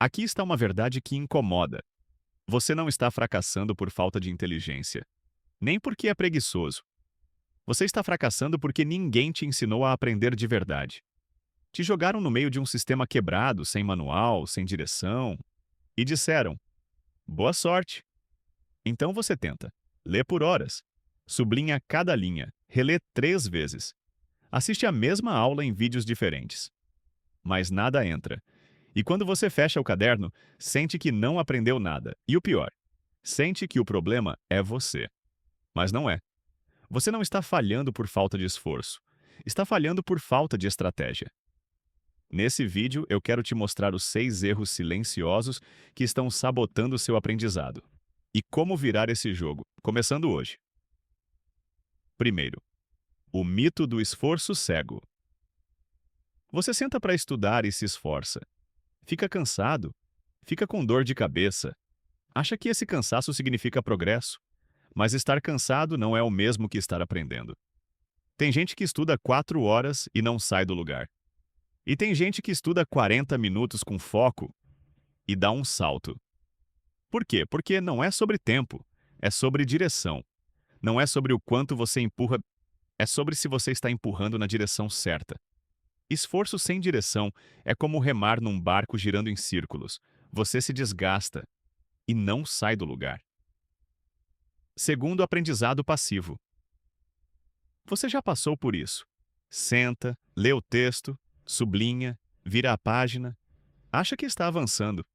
Aqui está uma verdade que incomoda. Você não está fracassando por falta de inteligência, nem porque é preguiçoso. Você está fracassando porque ninguém te ensinou a aprender de verdade. Te jogaram no meio de um sistema quebrado, sem manual, sem direção, e disseram: boa sorte. Então você tenta. Lê por horas. Sublinha cada linha. Relê 3 vezes. Assiste a mesma aula em vídeos diferentes. Mas nada entra. E quando você fecha o caderno, sente que não aprendeu nada. E o pior, sente que o problema é você. Mas não é. Você não está falhando por falta de esforço. Está falhando por falta de estratégia. Nesse vídeo, eu quero te mostrar os 6 erros silenciosos que estão sabotando o seu aprendizado. E como virar esse jogo, começando hoje. Primeiro, o mito do esforço cego. Você senta para estudar e se esforça. Fica cansado. Fica com dor de cabeça. Acha que esse cansaço significa progresso. Mas estar cansado não é o mesmo que estar aprendendo. Tem gente que estuda 4 horas e não sai do lugar. E tem gente que estuda 40 minutos com foco e dá um salto. Por quê? Porque não é sobre tempo, é sobre direção. Não é sobre o quanto você empurra, é sobre se você está empurrando na direção certa. Esforço sem direção é como remar num barco girando em círculos. Você se desgasta e não sai do lugar. Segundo, aprendizado passivo. Você já passou por isso. Senta, lê o texto, sublinha, vira a página, acha que está avançando.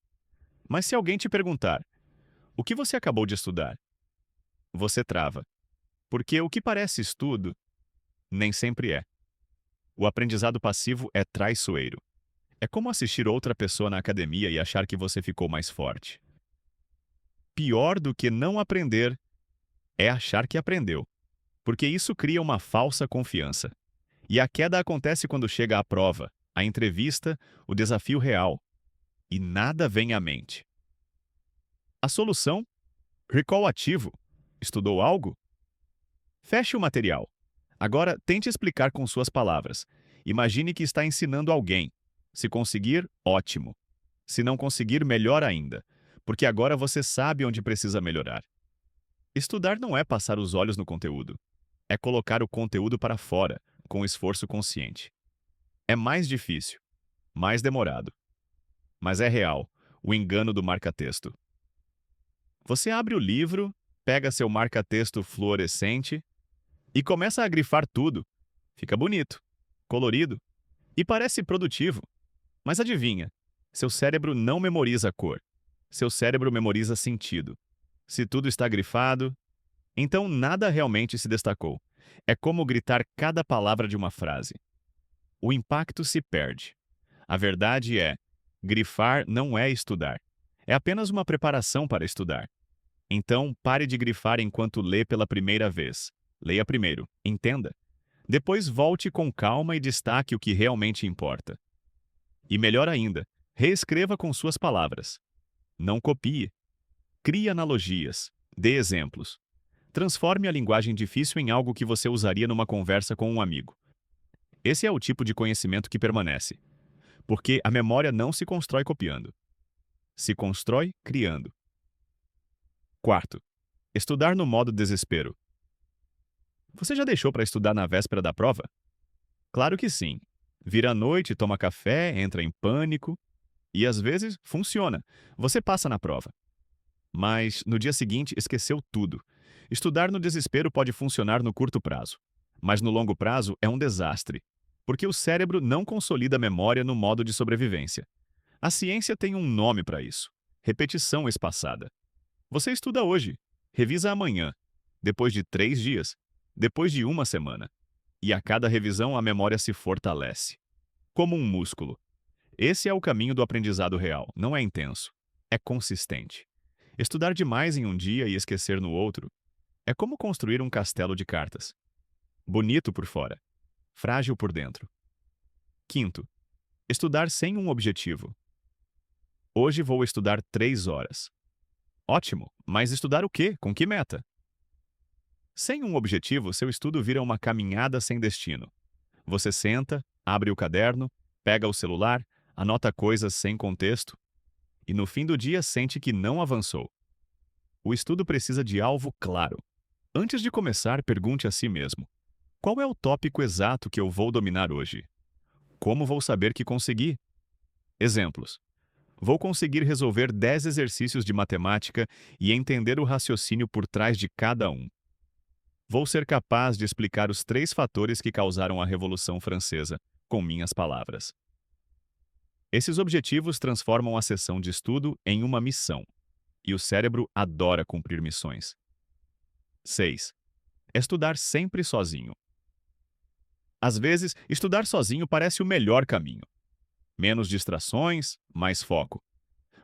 Mas se alguém te perguntar, o que você acabou de estudar? Você trava. Porque o que parece estudo, nem sempre é. O aprendizado passivo é traiçoeiro. É como assistir outra pessoa na academia e achar que você ficou mais forte. Pior do que não aprender é achar que aprendeu, porque isso cria uma falsa confiança. E a queda acontece quando chega a prova, a entrevista, o desafio real. E nada vem à mente. A solução? Recall ativo. Estudou algo? Feche o material. Agora, tente explicar com suas palavras. Imagine que está ensinando alguém. Se conseguir, ótimo. Se não conseguir, melhor ainda, porque agora você sabe onde precisa melhorar. Estudar não é passar os olhos no conteúdo. É colocar o conteúdo para fora, com esforço consciente. É mais difícil, mais demorado. Mas é real, o engano do marca-texto. Você abre o livro, pega seu marca-texto fluorescente e começa a grifar tudo. Fica bonito, colorido e parece produtivo. Mas adivinha, seu cérebro não memoriza a cor. Seu cérebro memoriza sentido. Se tudo está grifado, então nada realmente se destacou. É como gritar cada palavra de uma frase. O impacto se perde. A verdade é, grifar não é estudar. É apenas uma preparação para estudar. Então, pare de grifar enquanto lê pela primeira vez. Leia primeiro, entenda. Depois volte com calma e destaque o que realmente importa. E melhor ainda, reescreva com suas palavras. Não copie. Crie analogias. Dê exemplos. Transforme a linguagem difícil em algo que você usaria numa conversa com um amigo. Esse é o tipo de conhecimento que permanece. Porque a memória não se constrói copiando. Se constrói criando. Quarto, estudar no modo desespero. Você já deixou para estudar na véspera da prova? Claro que sim. Vira à noite, toma café, entra em pânico e às vezes funciona. Você passa na prova. Mas no dia seguinte esqueceu tudo. Estudar no desespero pode funcionar no curto prazo, mas no longo prazo é um desastre, porque o cérebro não consolida a memória no modo de sobrevivência. A ciência tem um nome para isso: repetição espaçada. Você estuda hoje, revisa amanhã, depois de 3 dias, depois de uma semana. E a cada revisão a memória se fortalece. Como um músculo. Esse é o caminho do aprendizado real, não é intenso. É consistente. Estudar demais em um dia e esquecer no outro é como construir um castelo de cartas. Bonito por fora, frágil por dentro. Quinto, estudar sem um objetivo. Hoje vou estudar 3 horas. Ótimo, mas estudar o quê? Com que meta? Sem um objetivo, seu estudo vira uma caminhada sem destino. Você senta, abre o caderno, pega o celular, anota coisas sem contexto. e no fim do dia sente que não avançou. O estudo precisa de alvo claro. Antes de começar, pergunte a si mesmo: qual é o tópico exato que eu vou dominar hoje? Como vou saber que consegui? Exemplos: vou conseguir resolver 10 exercícios de matemática e entender o raciocínio por trás de cada um. Vou ser capaz de explicar os 3 fatores que causaram a Revolução Francesa, com minhas palavras. Esses objetivos transformam a sessão de estudo em uma missão, e o cérebro adora cumprir missões. 6. Estudar sempre sozinho. Às vezes, estudar sozinho parece o melhor caminho. Menos distrações, mais foco.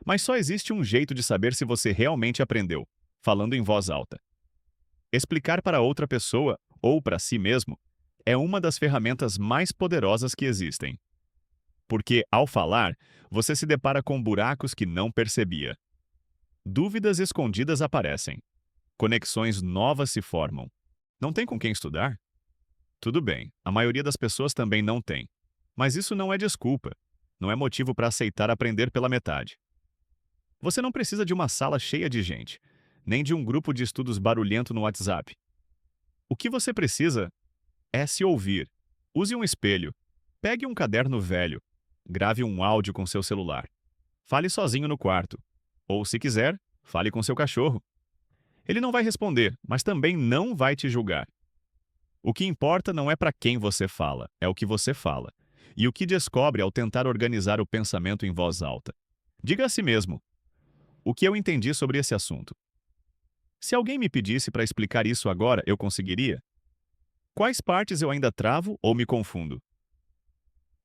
Mas só existe um jeito de saber se você realmente aprendeu, falando em voz alta. Explicar para outra pessoa, ou para si mesmo, é uma das ferramentas mais poderosas que existem. Porque, ao falar, você se depara com buracos que não percebia. Dúvidas escondidas aparecem. Conexões novas se formam. Não tem com quem estudar? Tudo bem, a maioria das pessoas também não tem. Mas isso não é desculpa. Não é motivo para aceitar aprender pela metade. Você não precisa de uma sala cheia de gente, nem de um grupo de estudos barulhento no WhatsApp. O que você precisa é se ouvir. Use um espelho. Pegue um caderno velho. Grave um áudio com seu celular. Fale sozinho no quarto. Ou, se quiser, fale com seu cachorro. Ele não vai responder, mas também não vai te julgar. O que importa não é para quem você fala, é o que você fala. E o que descobre ao tentar organizar o pensamento em voz alta. Diga a si mesmo: o que eu entendi sobre esse assunto? Se alguém me pedisse para explicar isso agora, eu conseguiria? Quais partes eu ainda travo ou me confundo?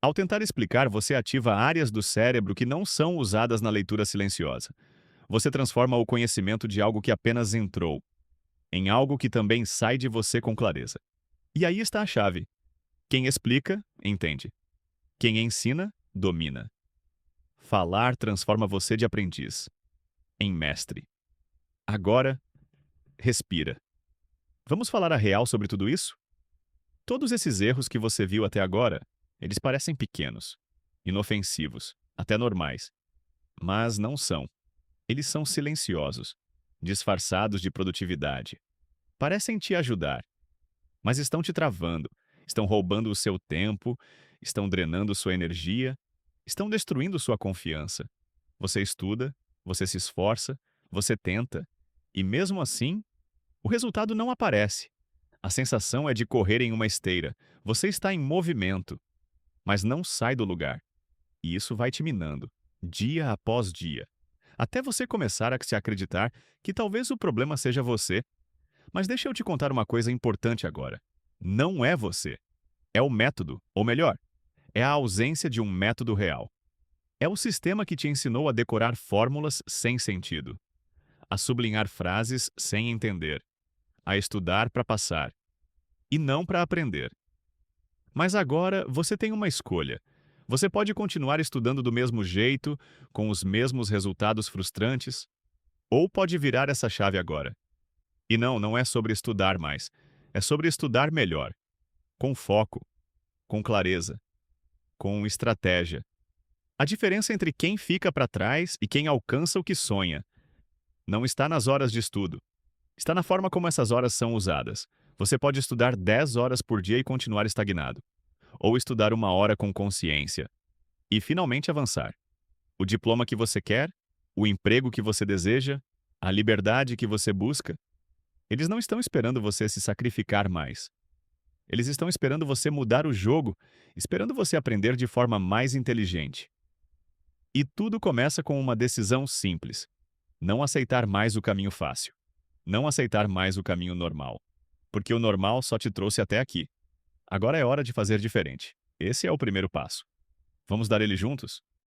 Ao tentar explicar, você ativa áreas do cérebro que não são usadas na leitura silenciosa. Você transforma o conhecimento de algo que apenas entrou em algo que também sai de você com clareza. E aí está a chave. Quem explica, entende. Quem ensina, domina. Falar transforma você de aprendiz em mestre. Agora, respira. Vamos falar a real sobre tudo isso? Todos esses erros que você viu até agora, eles parecem pequenos, inofensivos, até normais. Mas não são. Eles são silenciosos, disfarçados de produtividade. Parecem te ajudar, mas estão te travando, estão roubando o seu tempo, estão drenando sua energia, estão destruindo sua confiança. Você estuda, você se esforça, você tenta, e mesmo assim, o resultado não aparece. A sensação é de correr em uma esteira. Você está em movimento, mas não sai do lugar. E isso vai te minando, dia após dia, até você começar a se acreditar que talvez o problema seja você. Mas deixa eu te contar uma coisa importante agora. Não é você. É o método, ou melhor, é a ausência de um método real. É o sistema que te ensinou a decorar fórmulas sem sentido, a sublinhar frases sem entender, a estudar para passar, e não para aprender. Mas agora você tem uma escolha. Você pode continuar estudando do mesmo jeito, com os mesmos resultados frustrantes, ou pode virar essa chave agora. E não é sobre estudar mais, é sobre estudar melhor, com foco, com clareza, com estratégia. A diferença entre quem fica para trás e quem alcança o que sonha não está nas horas de estudo, está na forma como essas horas são usadas. Você pode estudar 10 horas por dia e continuar estagnado, ou estudar 1 hora com consciência e finalmente avançar. O diploma que você quer, o emprego que você deseja, a liberdade que você busca, eles não estão esperando você se sacrificar mais. Eles estão esperando você mudar o jogo, esperando você aprender de forma mais inteligente. E tudo começa com uma decisão simples: não aceitar mais o caminho fácil. Não aceitar mais o caminho normal. Porque o normal só te trouxe até aqui. Agora é hora de fazer diferente. Esse é o primeiro passo. Vamos dar ele juntos?